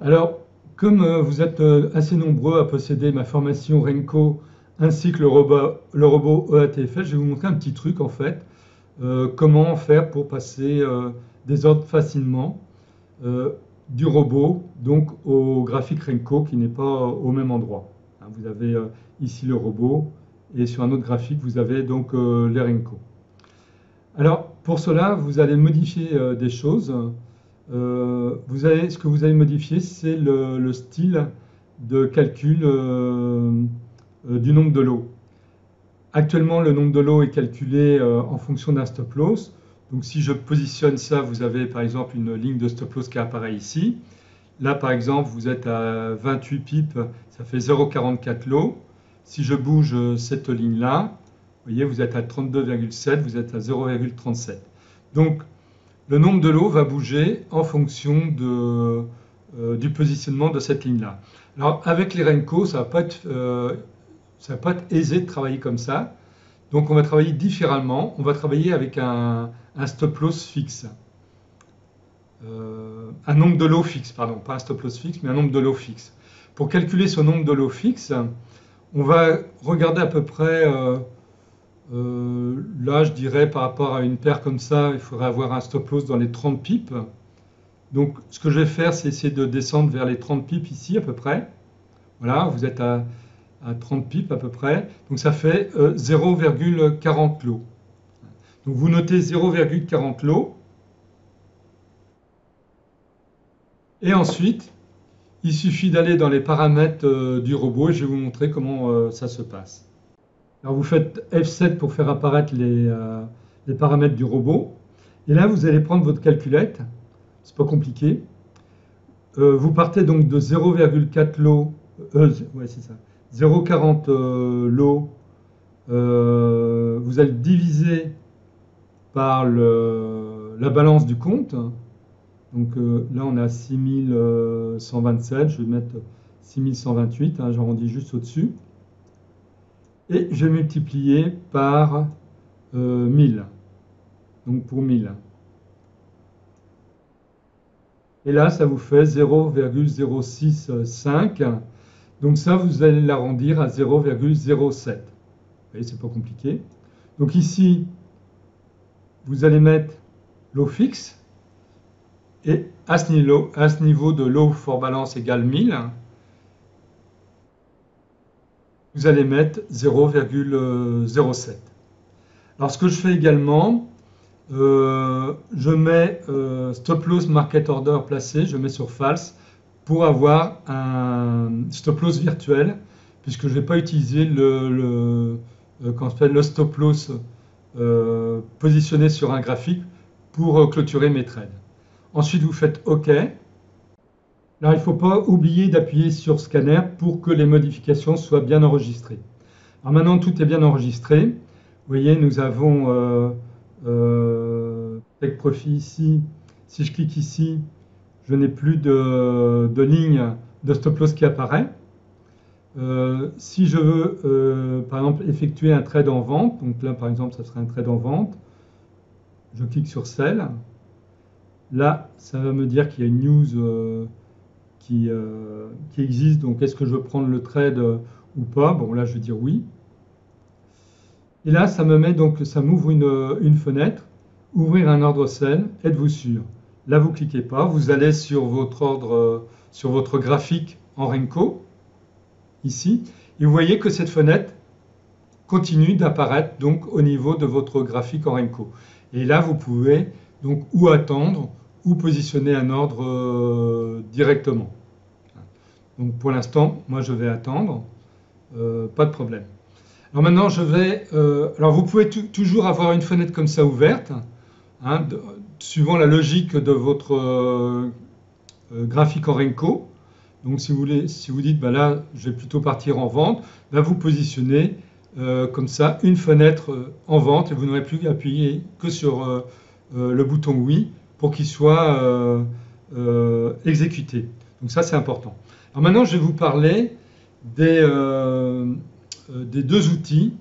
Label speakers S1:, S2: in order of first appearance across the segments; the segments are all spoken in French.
S1: Alors, comme vous êtes assez nombreux à posséder ma formation Renko ainsi que le robot EATFL, je vais vous montrer un petit truc en fait, comment faire pour passer des ordres facilement euh, du robot donc au graphique Renko qui n'est pas au même endroit. Hein, vous avez ici le robot et sur un autre graphique vous avez donc les Renko. Alors pour cela vous allez modifier des choses. Ce que vous allez modifier, c'est le style de calcul du nombre de lots. Actuellement, le nombre de lots est calculé en fonction d'un stop loss. Donc si je positionne ça, vous avez par exemple une ligne de stop loss qui apparaît ici. Là, par exemple, vous êtes à 28 pips, ça fait 0,44 lots. Si je bouge cette ligne-là, vous voyez, vous êtes à 32,7, vous êtes à 0,37. Donc, le nombre de lots va bouger en fonction du positionnement de cette ligne-là. Alors avec les Renko, ça va pas être aisé de travailler comme ça. Donc on va travailler différemment. On va travailler avec un stop loss fixe. Un nombre de lots fixe, pardon, pas un stop loss fixe, mais un nombre de lots fixe. Pour calculer ce nombre de lots fixe, on va regarder à peu près là, je dirais par rapport à une paire comme ça, il faudrait avoir un stop loss dans les 30 pips. Donc, ce que je vais faire, c'est essayer de descendre vers les 30 pips ici à peu près. Voilà, vous êtes à 30 pips à peu près. Donc, ça fait 0,40 lots. Donc, vous notez 0,40 lots. Et ensuite, il suffit d'aller dans les paramètres du robot et je vais vous montrer comment ça se passe. Alors, vous faites F7 pour faire apparaître les paramètres du robot. Et là, vous allez prendre votre calculette. C'est pas compliqué. Vous partez donc de 0,4 lots, ouais, c'est ça, 0,40 lots. Vous allez diviser par la balance du compte. Donc là, on est à 6127. Je vais mettre 6128. Hein, j'arrondis juste au-dessus. Et je vais multiplier par 1000. Donc pour 1000. Et là, ça vous fait 0,065. Donc ça, vous allez l'arrondir à 0,07. Vous voyez, c'est pas compliqué. Donc ici, vous allez mettre lot fixe. Et à ce niveau de lot for balance égale 1000, vous allez mettre 0,07. Alors ce que je fais également, je mets stop loss market order placé, je mets sur false pour avoir un stop loss virtuel puisque je ne vais pas utiliser le stop loss positionné sur un graphique pour clôturer mes trades. Ensuite, vous faites OK. Alors, il ne faut pas oublier d'appuyer sur scanner pour que les modifications soient bien enregistrées. Alors maintenant, tout est bien enregistré. Vous voyez, nous avons Take Profit ici. Si je clique ici, je n'ai plus de ligne de stop loss qui apparaît. Si je veux, par exemple, effectuer un trade en vente, donc là, par exemple, ça serait un trade en vente, je clique sur Sell. Là, ça va me dire qu'il y a une news qui existe, donc est-ce que je veux prendre le trade ou pas? Bon, là, je vais dire oui. Et là, ça m'ouvre une fenêtre, ouvrir un ordre sell, êtes-vous sûr? Là, vous ne cliquez pas, vous allez sur votre ordre, sur votre graphique en Renko, ici, et vous voyez que cette fenêtre continue d'apparaître donc au niveau de votre graphique en Renko. Et là, vous pouvez donc ou attendre ou positionner un ordre directement. Donc pour l'instant, moi je vais attendre, pas de problème. Alors maintenant, alors vous pouvez toujours avoir une fenêtre comme ça ouverte, hein, suivant la logique de votre graphique en Renko. Donc si vous dites, bah là, je vais plutôt partir en vente, là vous positionnez comme ça une fenêtre en vente et vous n'aurez plus qu'à appuyer que sur le bouton oui pour qu'il soit exécuté. Donc ça, c'est important. Alors maintenant, je vais vous parler des deux outils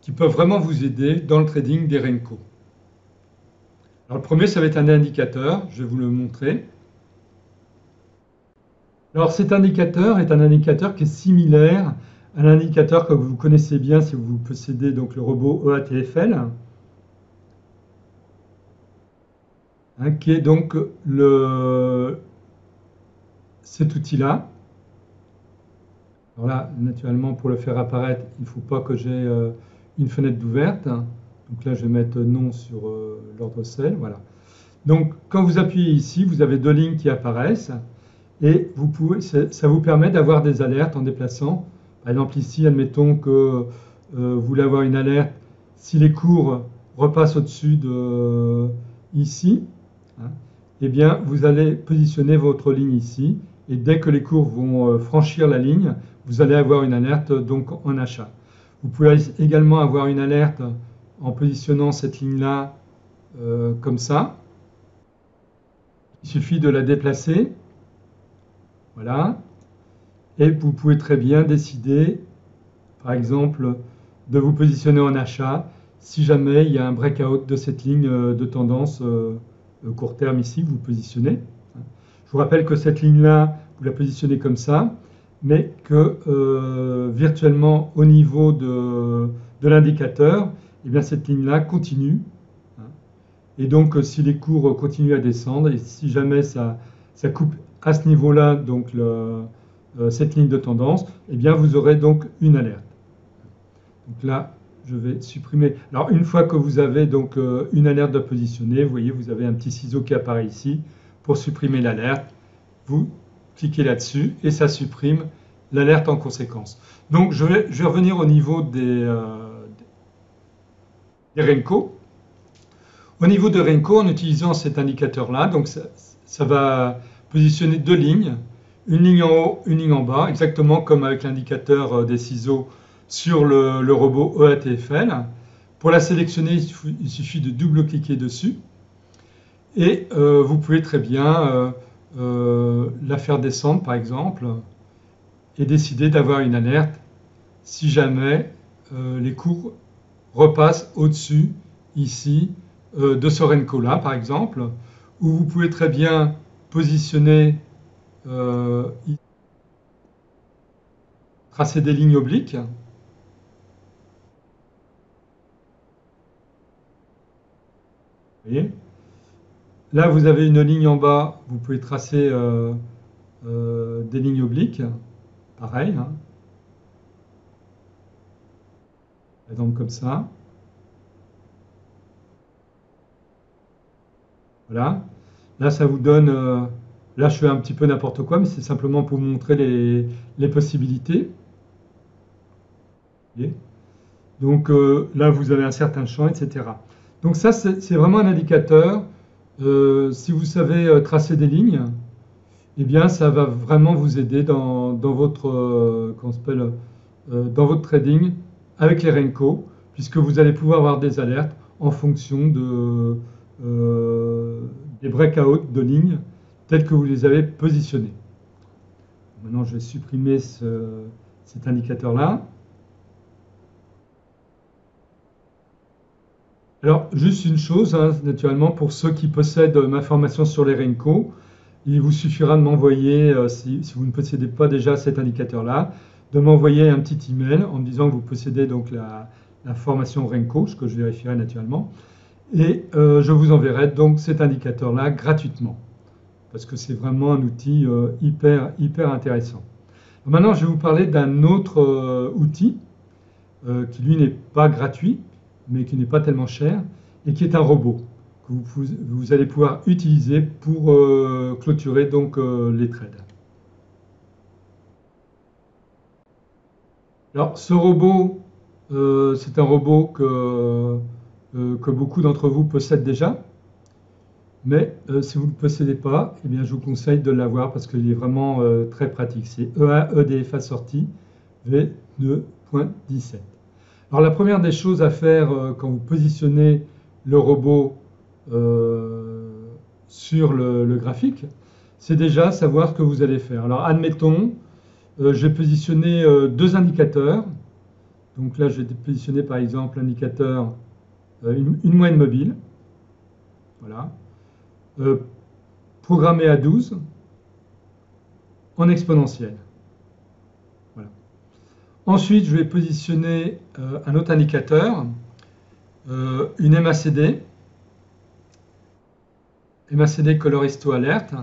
S1: qui peuvent vraiment vous aider dans le trading des Renko. Alors le premier, ça va être un indicateur, je vais vous le montrer. Alors cet indicateur est un indicateur qui est similaire à l'indicateur que vous connaissez bien si vous possédez donc le robot EATFL, hein, qui est donc cet outil-là. Alors là, naturellement, pour le faire apparaître, il ne faut pas que j'ai une fenêtre d'ouverte. Donc là, je vais mettre non sur l'ordre cell. Voilà. Donc, quand vous appuyez ici, vous avez deux lignes qui apparaissent et ça vous permet d'avoir des alertes en déplaçant. Par exemple, ici, admettons que vous voulez avoir une alerte si les cours repassent au-dessus de ici. Hein, eh bien, vous allez positionner votre ligne ici et dès que les cours vont franchir la ligne, vous allez avoir une alerte donc en achat. Vous pouvez également avoir une alerte en positionnant cette ligne-là comme ça. Il suffit de la déplacer. Voilà. Et vous pouvez très bien décider, par exemple, de vous positionner en achat si jamais il y a un breakout de cette ligne de tendance court terme ici, vous positionnez. Je vous rappelle que cette ligne-là, vous la positionnez comme ça, mais que virtuellement au niveau de l'indicateur, eh bien cette ligne-là continue. Et donc si les cours continuent à descendre, et si jamais ça coupe à ce niveau-là, donc cette ligne de tendance, eh bien vous aurez donc une alerte. Donc là, je vais supprimer. Alors une fois que vous avez donc une alerte de positionner, vous voyez, vous avez un petit ciseau qui apparaît ici pour supprimer l'alerte. Vous cliquez là-dessus et ça supprime l'alerte en conséquence. Donc je vais revenir au niveau des Renko. Au niveau de Renko, en utilisant cet indicateur-là, donc ça va positionner deux lignes, une ligne en haut, une ligne en bas, exactement comme avec l'indicateur des ciseaux sur le robot EATFL. Pour la sélectionner, il suffit de double-cliquer dessus et vous pouvez très bien la faire descendre, par exemple, et décider d'avoir une alerte si jamais les cours repassent au-dessus, ici, de ce Renko-là, par exemple, où vous pouvez très bien positionner, tracer des lignes obliques. Vous voyez ? Là, vous avez une ligne en bas, vous pouvez tracer des lignes obliques, pareil, hein. Par exemple comme ça. Voilà. Là, ça vous donne... là, je fais un petit peu n'importe quoi, mais c'est simplement pour vous montrer les possibilités. Vous voyez ? Donc là, vous avez un certain champ, etc. Donc ça, c'est vraiment un indicateur. Si vous savez tracer des lignes, eh bien, ça va vraiment vous aider dans votre, dans votre trading avec les Renko, puisque vous allez pouvoir avoir des alertes en fonction des breakouts de lignes tels que vous les avez positionnés. Maintenant, je vais supprimer cet indicateur-là. Alors, juste une chose, hein, naturellement, pour ceux qui possèdent ma formation sur les Renko, il vous suffira de m'envoyer, si vous ne possédez pas déjà cet indicateur-là, de m'envoyer un petit email en me disant que vous possédez donc la formation Renko, ce que je vérifierai naturellement, et je vous enverrai donc cet indicateur-là gratuitement, parce que c'est vraiment un outil hyper intéressant. Maintenant, je vais vous parler d'un autre outil qui lui n'est pas gratuit, mais qui n'est pas tellement cher, et qui est un robot que vous allez pouvoir utiliser pour clôturer donc les trades. Alors ce robot, c'est un robot que beaucoup d'entre vous possèdent déjà, mais si vous ne le possédez pas, eh bien, je vous conseille de l'avoir parce qu'il est vraiment très pratique. C'est EA-EDF assorti V2.17. Alors la première des choses à faire quand vous positionnez le robot sur le graphique, c'est déjà savoir ce que vous allez faire. Alors admettons, j'ai positionné deux indicateurs. Donc là, je vais positionner par exemple l'indicateur, une moyenne mobile. Voilà. Programmé à 12. en exponentielle. Voilà. Ensuite, je vais positionner un autre indicateur, une MACD. MACD Color Histo Alert.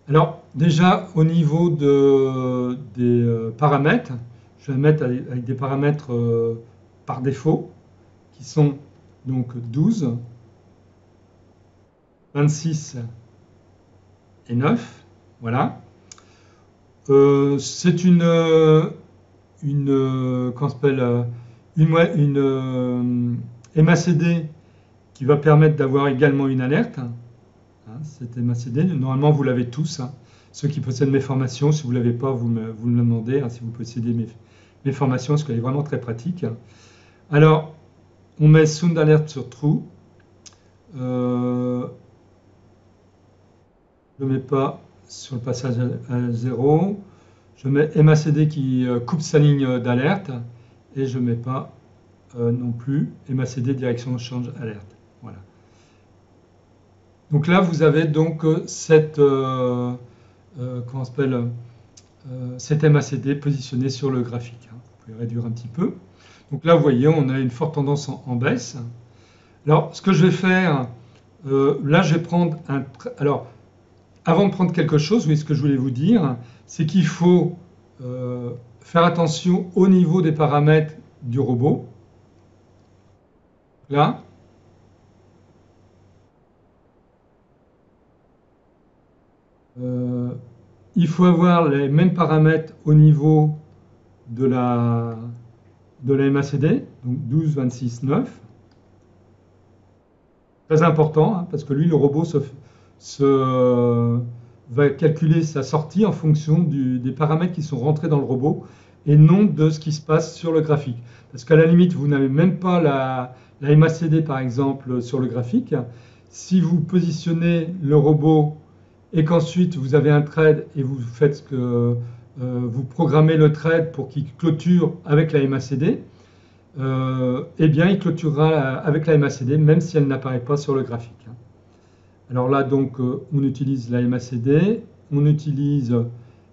S1: Alors, déjà, au niveau des paramètres, je vais mettre avec des paramètres par défaut, qui sont donc 12, 26 et 9. Voilà. C'est une MACD qui va permettre d'avoir également une alerte. Cette MACD, normalement vous l'avez tous. Ceux qui possèdent mes formations, si vous ne l'avez pas, vous me le demandez. Si vous possédez mes formations, parce qu'elle est vraiment très pratique. Alors, on met Sound Alert sur True. Je ne mets pas sur le passage à 0. Je mets MACD qui coupe sa ligne d'alerte. Et je ne mets pas non plus MACD direction de change alerte. Voilà. Donc là, vous avez donc cette MACD positionnée sur le graphique. Vous pouvez réduire un petit peu. Donc là, vous voyez, on a une forte tendance en baisse. Alors, ce que je vais faire, là, je vais prendre un... Alors, avant de prendre quelque chose, oui, ce que je voulais vous dire, c'est qu'il faut faire attention au niveau des paramètres du robot. Là. Il faut avoir les mêmes paramètres au niveau de la MACD, donc 12, 26, 9. Très important, parce que lui, le robot va calculer sa sortie en fonction des paramètres qui sont rentrés dans le robot et non de ce qui se passe sur le graphique. Parce qu'à la limite, vous n'avez même pas la MACD, par exemple, sur le graphique. Si vous positionnez le robot et qu'ensuite vous avez un trade et vous faites que vous programmez le trade pour qu'il clôture avec la MACD, eh bien il clôturera avec la MACD même si elle n'apparaît pas sur le graphique. Alors là donc on utilise la MACD, on utilise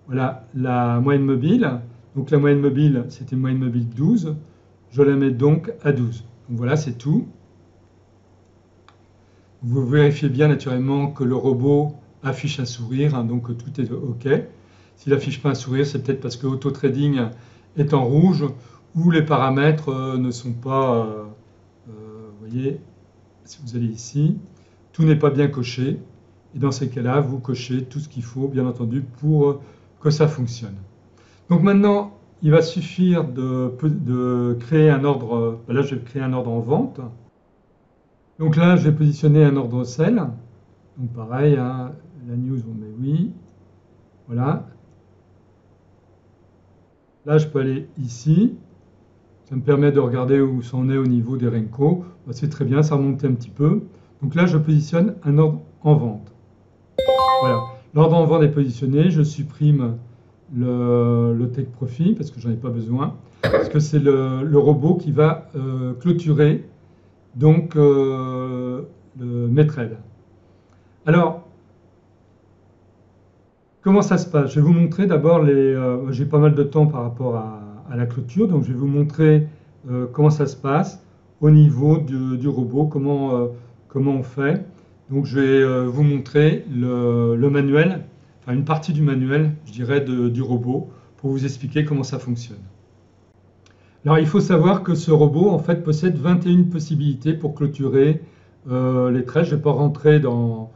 S1: voilà, la moyenne mobile. Donc la moyenne mobile c'était une moyenne mobile 12, je la mets donc à 12. Donc voilà, c'est tout. Vous vérifiez bien naturellement que le robot affiche un sourire, donc tout est OK. S'il n'affiche pas un sourire, c'est peut-être parce que Auto Trading est en rouge ou les paramètres ne sont pas, vous voyez, si vous allez ici, tout n'est pas bien coché. Et dans ces cas-là, vous cochez tout ce qu'il faut, bien entendu, pour que ça fonctionne. Donc maintenant, il va suffire de créer un ordre. Là, je vais créer un ordre en vente. Donc là, je vais positionner un ordre sell. Donc pareil, hein, la news, on met oui. Voilà. Là, je peux aller ici. Ça me permet de regarder où ça en est au niveau des Renko. C'est très bien, ça remonte un petit peu. Donc là, je positionne un ordre en vente. Voilà. L'ordre en vente est positionné. Je supprime le take profit parce que j'en ai pas besoin. Parce que c'est le robot qui va clôturer donc mes trades. Alors, comment ça se passe? Je vais vous montrer d'abord j'ai pas mal de temps par rapport à la clôture, donc je vais vous montrer comment ça se passe au niveau du robot, comment on fait. Donc je vais vous montrer le manuel, enfin une partie du manuel, je dirais, du robot, pour vous expliquer comment ça fonctionne. Alors il faut savoir que ce robot en fait possède 21 possibilités pour clôturer les trades. Je ne vais pas rentrer dans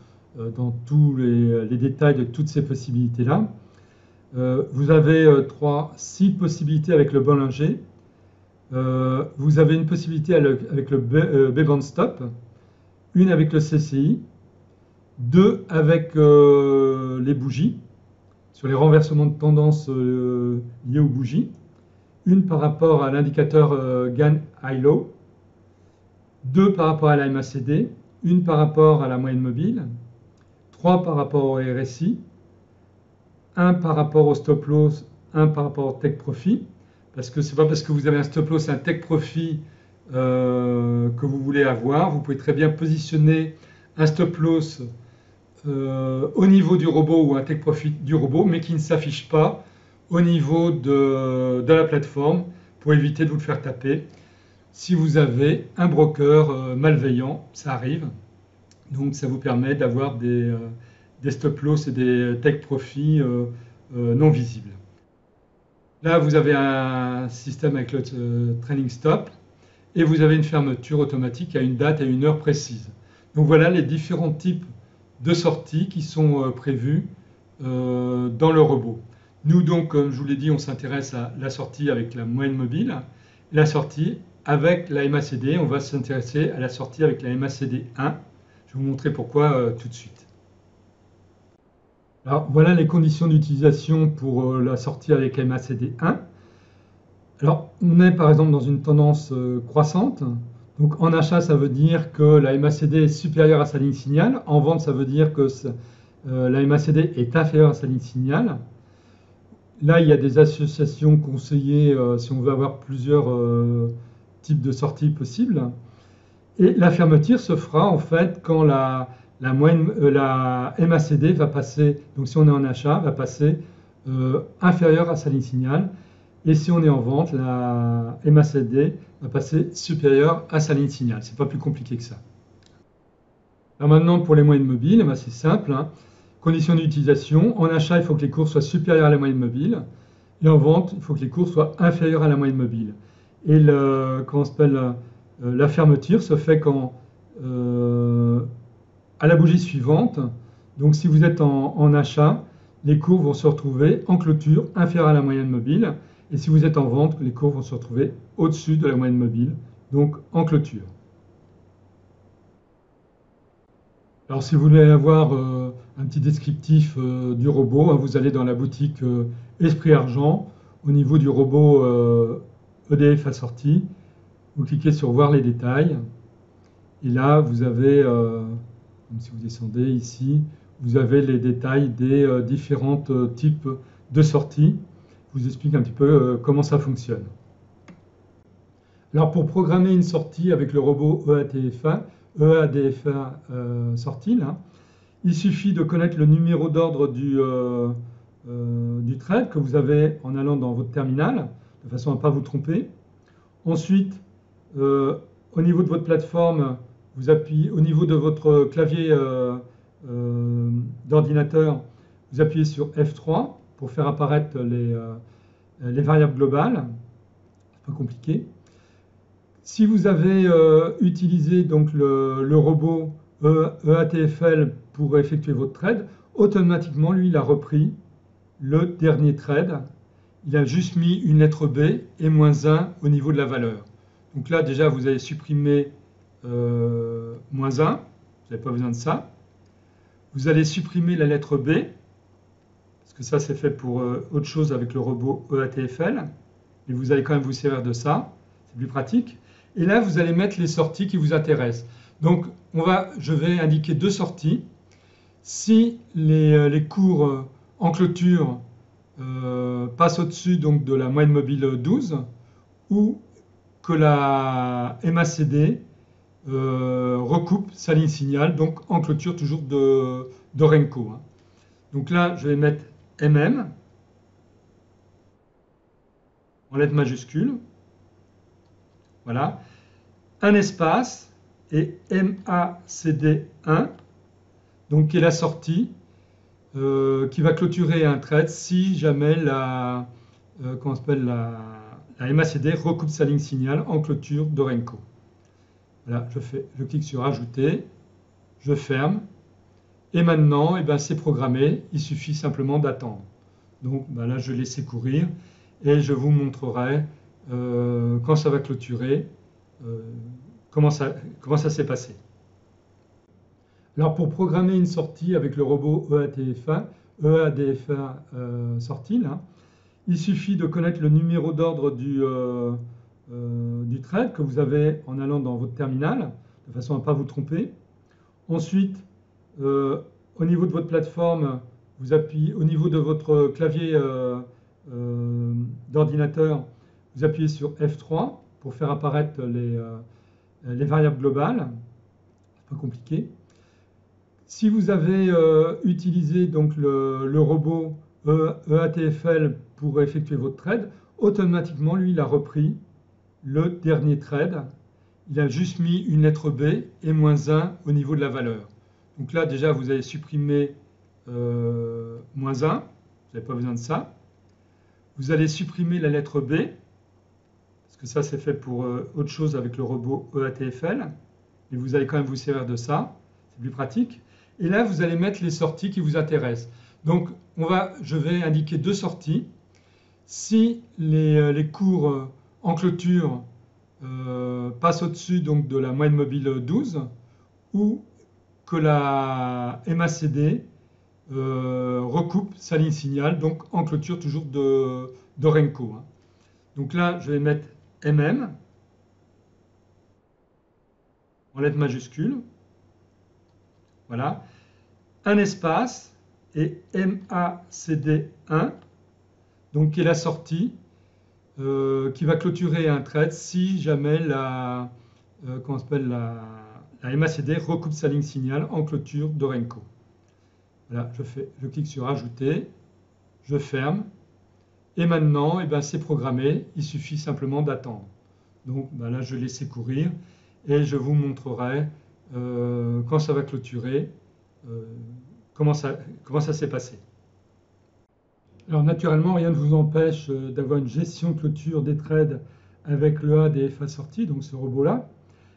S1: tous les détails de toutes ces possibilités-là. Vous avez 6 possibilités avec le Bollinger. Vous avez une possibilité avec le B-Band Stop, une avec le CCI, 2 avec les bougies, sur les renversements de tendance liés aux bougies, une par rapport à l'indicateur GAN High-Low, 2 par rapport à la MACD, une par rapport à la moyenne mobile, 3 par rapport au RSI, 1 par rapport au stop loss, 1 par rapport au take profit, parce que ce n'est pas parce que vous avez un stop loss et un take profit que vous voulez avoir. Vous pouvez très bien positionner un stop loss au niveau du robot ou un take profit du robot, mais qui ne s'affiche pas au niveau de la plateforme pour éviter de vous le faire taper. Si vous avez un broker malveillant, ça arrive, donc ça vous permet d'avoir des stop loss et des take profits non visibles. Là, vous avez un système avec le trailing stop et vous avez une fermeture automatique à une date et une heure précise. Donc voilà les différents types de sorties qui sont prévues dans le robot. Nous donc, comme je vous l'ai dit, on s'intéresse à la sortie avec la moyenne mobile, la sortie avec la MACD, on va s'intéresser à la sortie avec la MACD 1. Je vais vous montrer pourquoi tout de suite. Alors voilà les conditions d'utilisation pour la sortie avec MACD 1. Alors on est par exemple dans une tendance croissante. Donc en achat, ça veut dire que la MACD est supérieure à sa ligne signal. En vente, ça veut dire que la MACD est inférieure à sa ligne signal. Là, il y a des associations conseillées si on veut avoir plusieurs types de sorties possibles. Et la fermeture se fera en fait quand la MACD va passer, donc si on est en achat, va passer inférieure à sa ligne signal. Et si on est en vente, la MACD va passer supérieure à sa ligne signal. C'est pas plus compliqué que ça. Alors maintenant, pour les moyennes mobiles, c'est simple. Conditions d'utilisation. En achat, il faut que les cours soient supérieurs à la moyenne mobile. Et en vente, il faut que les cours soient inférieurs à la moyenne mobile. Et la fermeture se fait quand, à la bougie suivante. Donc si vous êtes en achat, les cours vont se retrouver en clôture inférieure à la moyenne mobile. Et si vous êtes en vente, les cours vont se retrouver au-dessus de la moyenne mobile, donc en clôture. Alors si vous voulez avoir un petit descriptif du robot, vous allez dans la boutique Esprit Argent, au niveau du robot EDF assorti, vous cliquez sur voir les détails, et là vous avez, comme si vous descendez ici, vous avez les détails des différents types de sorties. Je vous explique un petit peu comment ça fonctionne. Alors pour programmer une sortie avec le robot EADFA sortie, là, il suffit de connaître le numéro d'ordre du trade que vous avez en allant dans votre terminal, de façon à ne pas vous tromper. Ensuite, au niveau de votre plateforme, vous appuyez, au niveau de votre clavier d'ordinateur, vous appuyez sur F3 pour faire apparaître les variables globales. C'est pas compliqué. Si vous avez utilisé donc le robot EATFL pour effectuer votre trade, automatiquement, lui, il a repris le dernier trade. Il a juste mis une lettre B et -1 au niveau de la valeur. Donc là, déjà, vous avez supprimé -1. Vous n'avez pas besoin de ça. Vous allez supprimer la lettre B, parce que ça, c'est fait pour autre chose avec le robot EATFL. Mais vous allez quand même vous servir de ça. C'est plus pratique. Et là, vous allez mettre les sorties qui vous intéressent. Donc, je vais indiquer deux sorties. Si les cours en clôture passent au-dessus donc, de la moyenne mobile 12, ou que la MACD recoupe sa ligne signal, donc en clôture toujours de Renko. Donc là, je vais mettre MM en lettres majuscules. Voilà. Un espace et MACD1, donc qui est la sortie qui va clôturer un trade si jamais la MACD recoupe sa ligne signal en clôture de Renko. Voilà, je clique sur ajouter, je ferme et maintenant c'est programmé, il suffit simplement d'attendre. Donc là je vais laisser courir et je vous montrerai quand ça va clôturer comment ça s'est passé. Alors pour programmer une sortie avec le robot EADFA sortie, là, il suffit de connaître le numéro d'ordre du trade que vous avez en allant dans votre terminal, de façon à ne pas vous tromper. Ensuite, au niveau de votre plateforme, vous appuyez, au niveau de votre clavier d'ordinateur, vous appuyez sur F3 pour faire apparaître les variables globales. C'est pas compliqué. Si vous avez utilisé donc le robot EATFL pour effectuer votre trade, automatiquement, lui, il a repris le dernier trade. Il a juste mis une lettre B et -1 au niveau de la valeur. Donc là, déjà, vous avez supprimé -1. Vous n'avez pas besoin de ça. Vous allez supprimer la lettre B, parce que ça, c'est fait pour autre chose avec le robot EATFL. Mais vous allez quand même vous servir de ça. C'est plus pratique. Et là, vous allez mettre les sorties qui vous intéressent. Donc, je vais indiquer 2 sorties. Si les cours en clôture passent au-dessus donc, de la moyenne mobile 12, ou que la MACD recoupe sa ligne signal, donc en clôture toujours de Renko. Donc là, je vais mettre MM en lettres majuscules. Voilà. Un espace et MACD1, donc qui est la sortie qui va clôturer un trade si jamais la MACD recoupe sa ligne signal en clôture de Renko. Voilà, je clique sur Ajouter, je ferme, et maintenant, c'est programmé, il suffit simplement d'attendre. Donc là, je vais laisser courir, et je vous montrerai quand ça va clôturer, comment ça s'est passé. Alors naturellement, rien ne vous empêche d'avoir une gestion de clôture des trades avec le ADFA sorti, donc ce robot-là,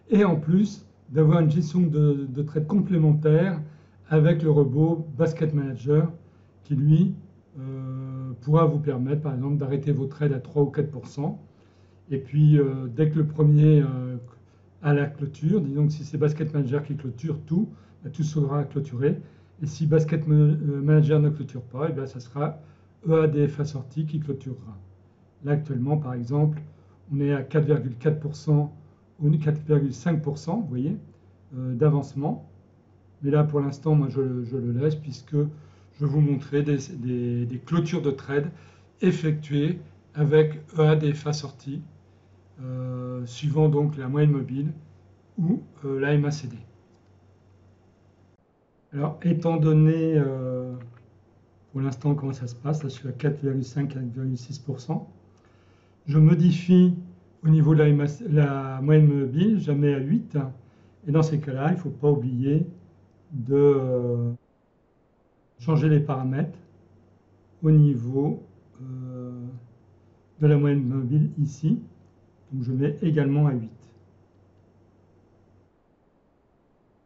S1: et en plus d'avoir une gestion de trades complémentaire avec le robot Basket Manager qui, lui, pourra vous permettre, par exemple, d'arrêter vos trades à 3 ou 4%. Et puis, dès que le premier à la clôture, disons que si c'est Basket Manager qui clôture tout, tout sera clôturé. Et si Basket Manager ne clôture pas, ça sera EADFA sortie qui clôturera. Là, actuellement, par exemple, on est à 4,4% ou 4,5%, vous voyez, d'avancement. Mais là, pour l'instant, moi, je le laisse puisque je vais vous montrer des clôtures de trade effectuées avec EADFA sortie, suivant donc la moyenne mobile ou la MACD. Alors, étant donné pour l'instant comment ça se passe, là je suis à 4,5-4,6%, je modifie au niveau de la moyenne mobile, je la mets à 8, et dans ces cas-là, il ne faut pas oublier de changer les paramètres au niveau de la moyenne mobile ici. Donc je mets également à 8.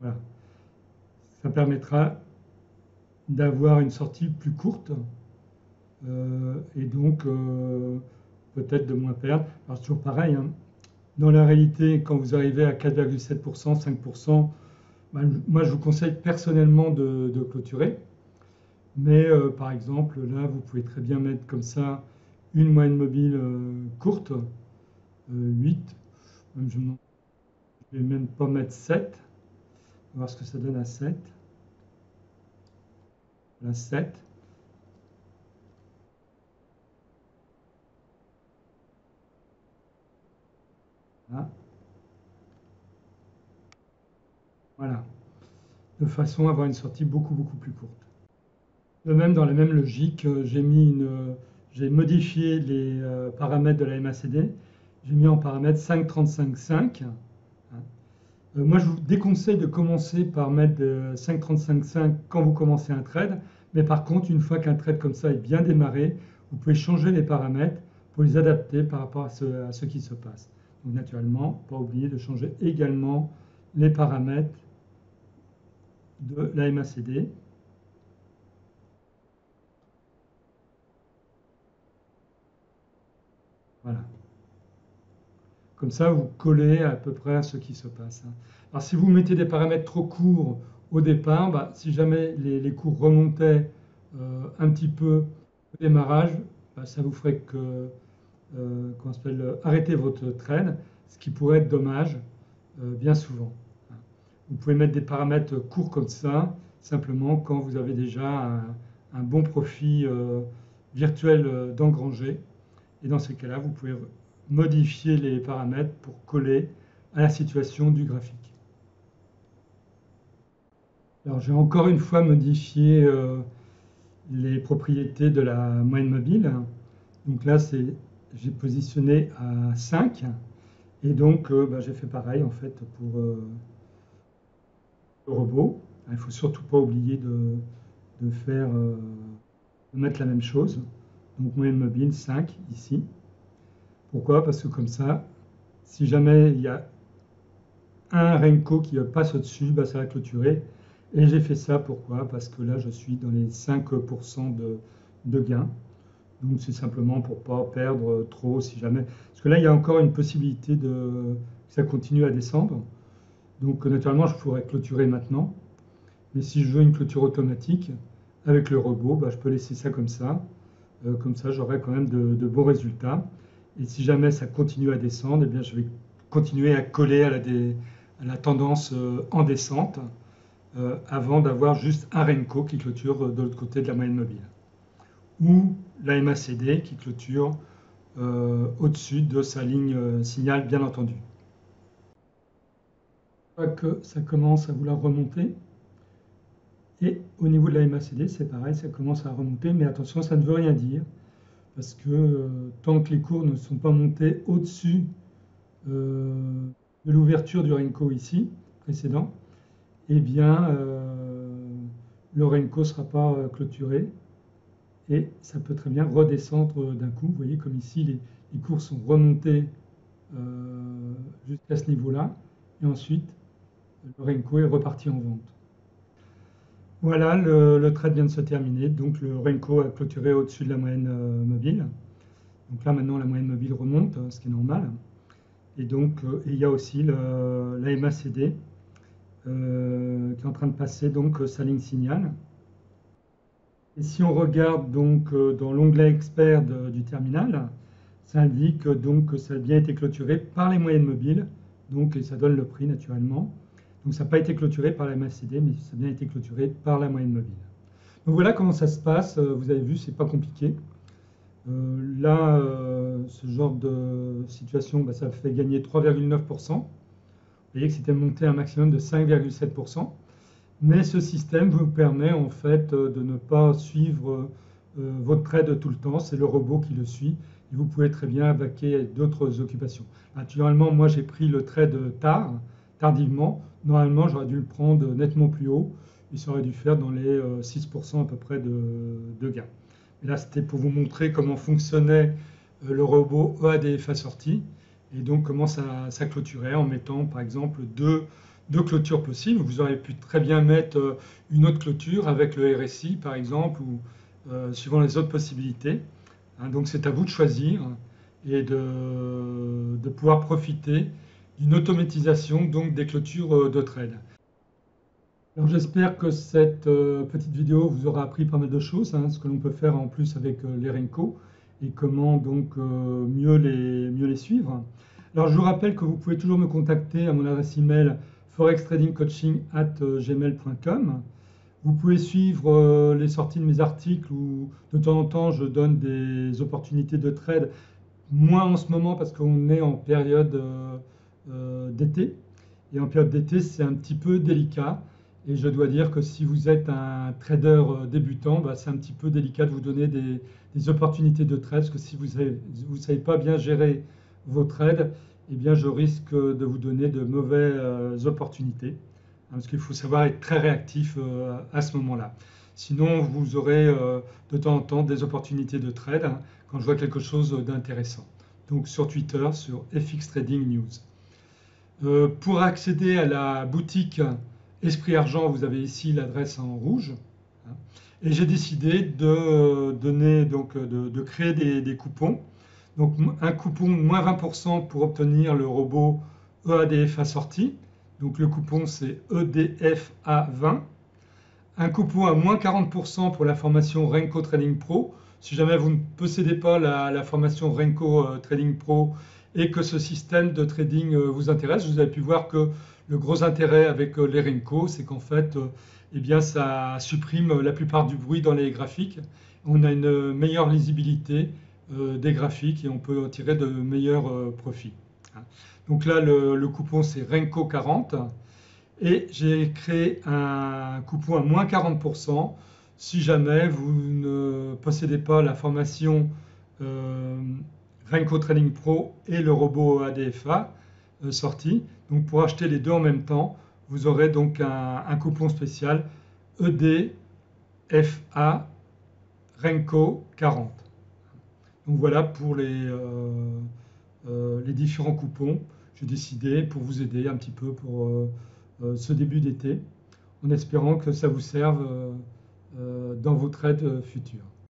S1: Voilà. Ça permettra d'avoir une sortie plus courte et donc peut-être de moins perdre. Alors toujours pareil, hein. Dans la réalité, quand vous arrivez à 4,7%, 5%, moi je vous conseille personnellement de clôturer. Mais par exemple, là, vous pouvez très bien mettre comme ça une moyenne mobile courte, 8. Même je ne vais même pas mettre 7. On va voir ce que ça donne à 7. Là, 7. Là. Voilà. De façon à avoir une sortie beaucoup plus courte. De même, dans la même logique, j'ai modifié les paramètres de la MACD. J'ai mis en paramètre 5,35,5. Moi, je vous déconseille de commencer par mettre 5,35,5 quand vous commencez un trade. Mais par contre, une fois qu'un trade comme ça est bien démarré, vous pouvez changer les paramètres pour les adapter par rapport à ce qui se passe. Donc naturellement, pas oublier de changer également les paramètres de la MACD. Voilà. Comme ça, vous collez à peu près à ce qui se passe. Alors, si vous mettez des paramètres trop courts au départ, si jamais les cours remontaient un petit peu au démarrage, ça vous ferait arrêter votre trade, ce qui pourrait être dommage bien souvent. Vous pouvez mettre des paramètres courts comme ça, simplement quand vous avez déjà un bon profit virtuel d'engranger. Et dans ces cas-là, vous pouvez modifier les paramètres pour coller à la situation du graphique. Alors j'ai encore une fois modifié les propriétés de la moyenne mobile. Donc là, j'ai positionné à 5. Et donc, j'ai fait pareil en fait pour le robot. Il ne faut surtout pas oublier de faire, de mettre la même chose. Donc moyenne mobile 5 ici. Pourquoi? Parce que comme ça, si jamais il y a un Renko qui passe au-dessus, ça va clôturer. Et j'ai fait ça pourquoi? Parce que là, je suis dans les 5% de gain. Donc c'est simplement pour ne pas perdre trop si jamais. Parce que là, il y a encore une possibilité que ça continue à descendre. Donc naturellement, je pourrais clôturer maintenant. Mais si je veux une clôture automatique avec le robot, je peux laisser ça comme ça. Comme ça, j'aurai quand même de bons résultats. Et si jamais ça continue à descendre, eh bien, je vais continuer à coller à la tendance en descente avant d'avoir juste un Renko qui clôture de l'autre côté de la moyenne mobile. Ou la MACD qui clôture au-dessus de sa ligne signal, bien entendu. Je vois que ça commence à vouloir remonter. Et au niveau de la MACD, c'est pareil, ça commence à remonter, mais attention, ça ne veut rien dire, parce que tant que les cours ne sont pas montés au-dessus de l'ouverture du Renko ici, précédent, eh bien, le Renko ne sera pas clôturé, et ça peut très bien redescendre d'un coup. Vous voyez comme ici, les cours sont remontés jusqu'à ce niveau-là, et ensuite, le Renko est reparti en vente. Voilà, le trade vient de se terminer, donc le Renko a clôturé au-dessus de la moyenne mobile. Donc là maintenant la moyenne mobile remonte, ce qui est normal. Et donc il y a aussi la MACD qui est en train de passer donc sa ligne signal. Et si on regarde donc dans l'onglet expert du terminal, ça indique donc que ça a bien été clôturé par les moyennes mobiles, donc et ça donne le prix naturellement. Donc ça n'a pas été clôturé par la MACD, mais ça a bien été clôturé par la moyenne mobile. Donc voilà comment ça se passe. Vous avez vu, c'est pas compliqué. Là, ce genre de situation, ça fait gagner 3,9%. Vous voyez que c'était monté à un maximum de 5,7%. Mais ce système vous permet en fait de ne pas suivre votre trade tout le temps. C'est le robot qui le suit. Et vous pouvez très bien vaquer à d'autres occupations. Naturellement, moi j'ai pris le trade tardivement. Normalement, j'aurais dû le prendre nettement plus haut. Et ça aurait dû faire dans les 6% à peu près de gain. Et là, c'était pour vous montrer comment fonctionnait le robot EADF assorti. Et donc comment ça clôturait en mettant par exemple deux clôtures possibles. Vous auriez pu très bien mettre une autre clôture avec le RSI par exemple, ou suivant les autres possibilités. Donc c'est à vous de choisir et de pouvoir profiter d'une automatisation donc des clôtures de trade. Alors j'espère que cette petite vidéo vous aura appris pas mal de choses, ce que l'on peut faire en plus avec les Renko et comment donc mieux les suivre. Alors je vous rappelle que vous pouvez toujours me contacter à mon adresse email forextradingcoaching@gmail.com. Vous pouvez suivre les sorties de mes articles où de temps en temps je donne des opportunités de trade, moins en ce moment parce qu'on est en période d'été. Et en période d'été, c'est un petit peu délicat. Et je dois dire que si vous êtes un trader débutant, c'est un petit peu délicat de vous donner des opportunités de trade. Parce que si vous ne savez pas bien gérer vos trades, eh bien, je risque de vous donner de mauvaises opportunités. Parce qu'il faut savoir être très réactif à ce moment-là. Sinon, vous aurez de temps en temps des opportunités de trade quand je vois quelque chose d'intéressant. Donc sur Twitter, sur FX Trading News. Pour accéder à la boutique Esprit Argent, vous avez ici l'adresse en rouge. Et j'ai décidé de créer des coupons. Donc un coupon moins 20% pour obtenir le robot EADF assorti. Donc le coupon c'est EDFA20. Un coupon à moins 40% pour la formation Renko Trading Pro. Si jamais vous ne possédez pas la formation Renko Trading Pro et que ce système de trading vous intéresse, vous avez pu voir que le gros intérêt avec les Renko, c'est qu'en fait, ça supprime la plupart du bruit dans les graphiques. On a une meilleure lisibilité des graphiques et on peut en tirer de meilleurs profits. Donc là, le coupon c'est Renko 40. Et j'ai créé un coupon à moins 40% si jamais vous ne possédez pas la formation euh, Renko Trading Pro et le robot ADFA sorti. Donc pour acheter les deux en même temps, vous aurez donc un coupon spécial EDFA Renko 40. Donc voilà pour les différents coupons. J'ai décidé pour vous aider un petit peu pour ce début d'été, en espérant que ça vous serve dans vos trades futurs.